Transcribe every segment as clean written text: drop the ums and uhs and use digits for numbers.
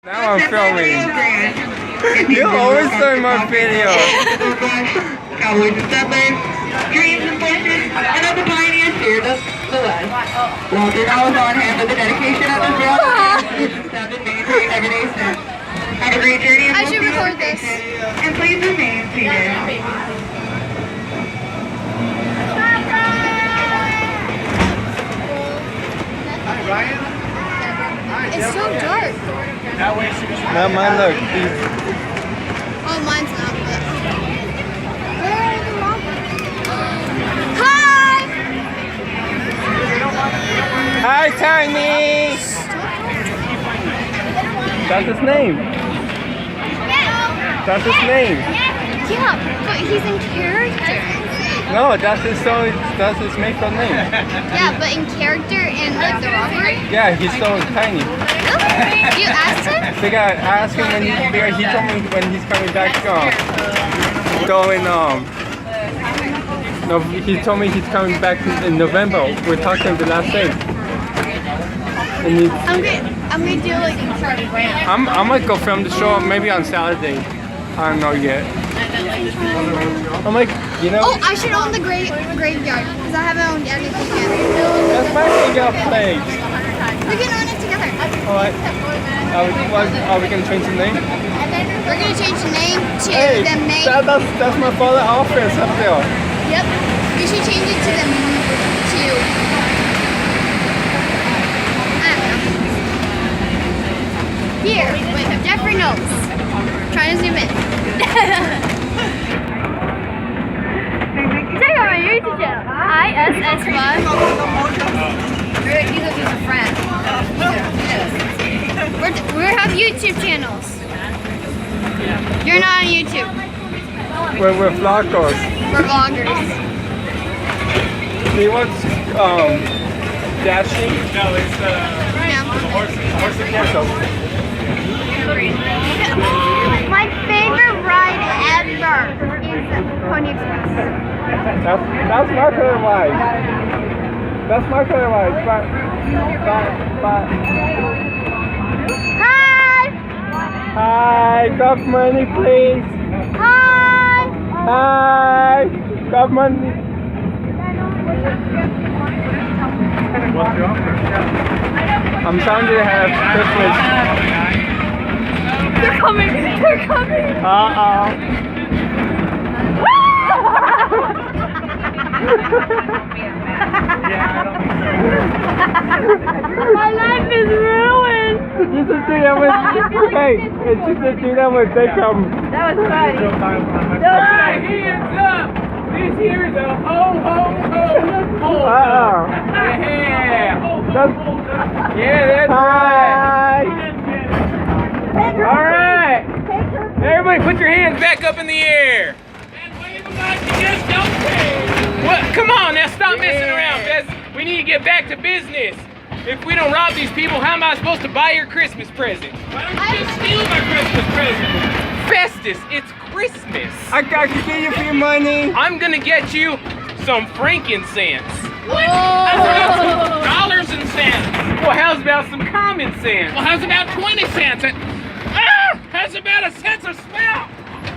Now I'm filming. You always doing my video. Cowboys and settlers, dreams and fortunes, and of the pioneers here the West. Walter now is on hand with the dedication of this route have been maintained every day since. Have a great journey. I should record this. And please remain seated. Hi, Ryan. It's so dark. Now mine look. Oh, mine's not. But... Where are the robbers? Hi! Hi, Tiny. That's his name. That's his name. Yeah, but he's in character. No, that's his makeup name. Yeah, but in character and like the robber. Yeah, he's so tiny. Really? You asked him? I asked him when he told me when he's coming back. No, he told me he's coming back in November. We're talking the last day. And I'm gonna do like. I'm gonna go film the show maybe on Saturday. I don't know yet. I'm like, you know. Oh, I should own the graveyard because I haven't owned anything yet. That's my favorite place. We can own it together. Alright. Are we gonna change the name? We're gonna change the name to the main. That's my father's office up there. Yep. We should change it to the I don't know. Here, wait, Jeffrey knows. Trying to zoom in. Check out my YouTube channel. ISS1. He's a friend. We have YouTube channels. You're not on YouTube. We're vloggers. We're vloggers. Do you want dashing? No, it's My favorite ride ever is Pony Express. That's my favorite ride. That's my favorite ride. But. Hi! Hi, got money, please. Hi! Hi, got money. What's your offer? I'm trying to have Christmas. They're coming! They're coming! My life is ruined! You should do that when they come. That was funny. Alright, hands up! This here is a ho ho ho ho! Yeah! That's right! Alright! Everybody put your hands back up in the air! And wave them like you just don't care! What? Come on now, stop messing around, Fez. We need to get back to business. If we don't rob these people, how am I supposed to buy your Christmas present? Why don't you just steal my Christmas present? Festus, it's Christmas. I can give you free money. I'm gonna get you some frankincense. What? How's about some dollars and cents? Well, how's about some common sense? Well, how's about 20 cents? How's about a sense of smell?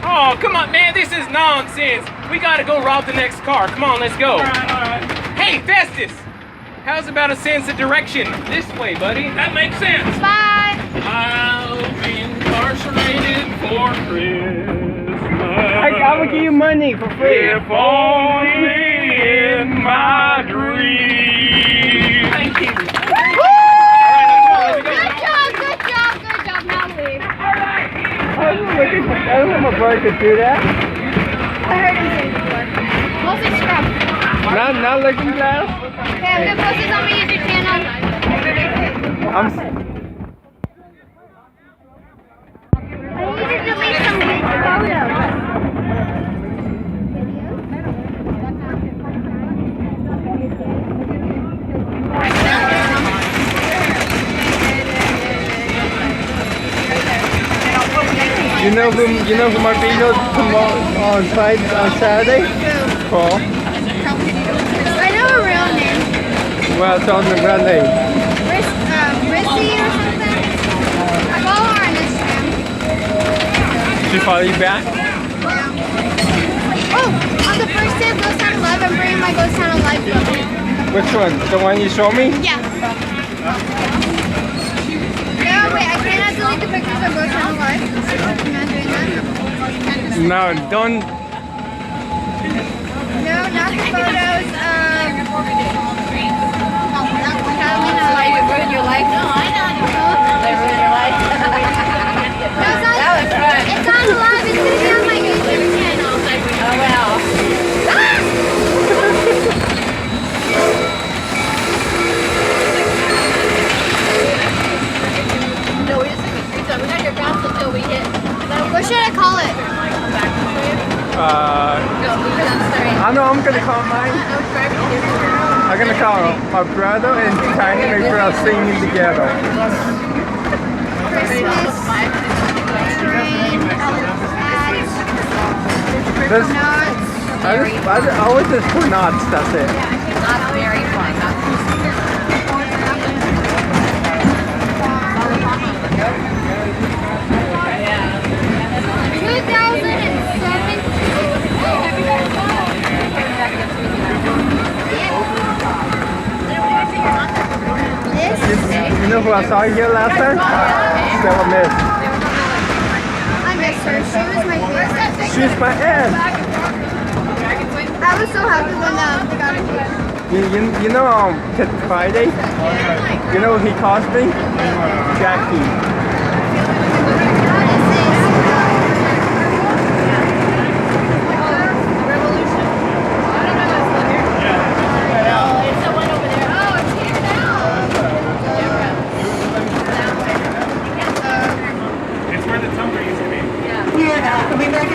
Oh, come on, man, this is nonsense. We gotta go rob the next car. Come on, let's go. All right. Hey, Festus, how's about a sense of direction? This way, buddy. That makes sense. Bye! I'll be incarcerated for Christmas. I will give you money for free. If only in my dreams. Thank you. Good job. Now leave. I don't know my brother could do that. I heard him say before. Mostly scrub. Not looking glass. Okay, I'm gonna post this on my YouTube channel. I need to delete some photos. You know who my video on Saturday? Paul. I know a real name. Well, tell them the real name. Rissy or something. I follow her on She follow you back? Oh, on the first day of Ghost Town Alive, I'm bringing my Ghost Town Alive book. Which one? The one you showed me? Yeah. No, wait, I can't delete the pictures of Ghost Town Alive. I'm not doing that. No, don't. No, not the photos of Halloween Alive. They ruin your life? No, I know. They ruin your life? No, it's on, That was fun. it's on live. It's going to be on my YouTube channel. Oh, well. No, we just took a screenshot. We got your bounce until we hit. What should I call it? No, we were on story. I know I'm gonna call mine. I'm gonna call my brother and Tiny make sure I'm singing together. Christmas train This, nuts. I always just put nuts, that's it. Not very fun. You know who I saw here last time? Stella Miss. I miss her. She was my favorite. She's my aunt. I was so happy when they got a kid. You know Kid Friday? You know who he calls me? Jackie. We are now coming back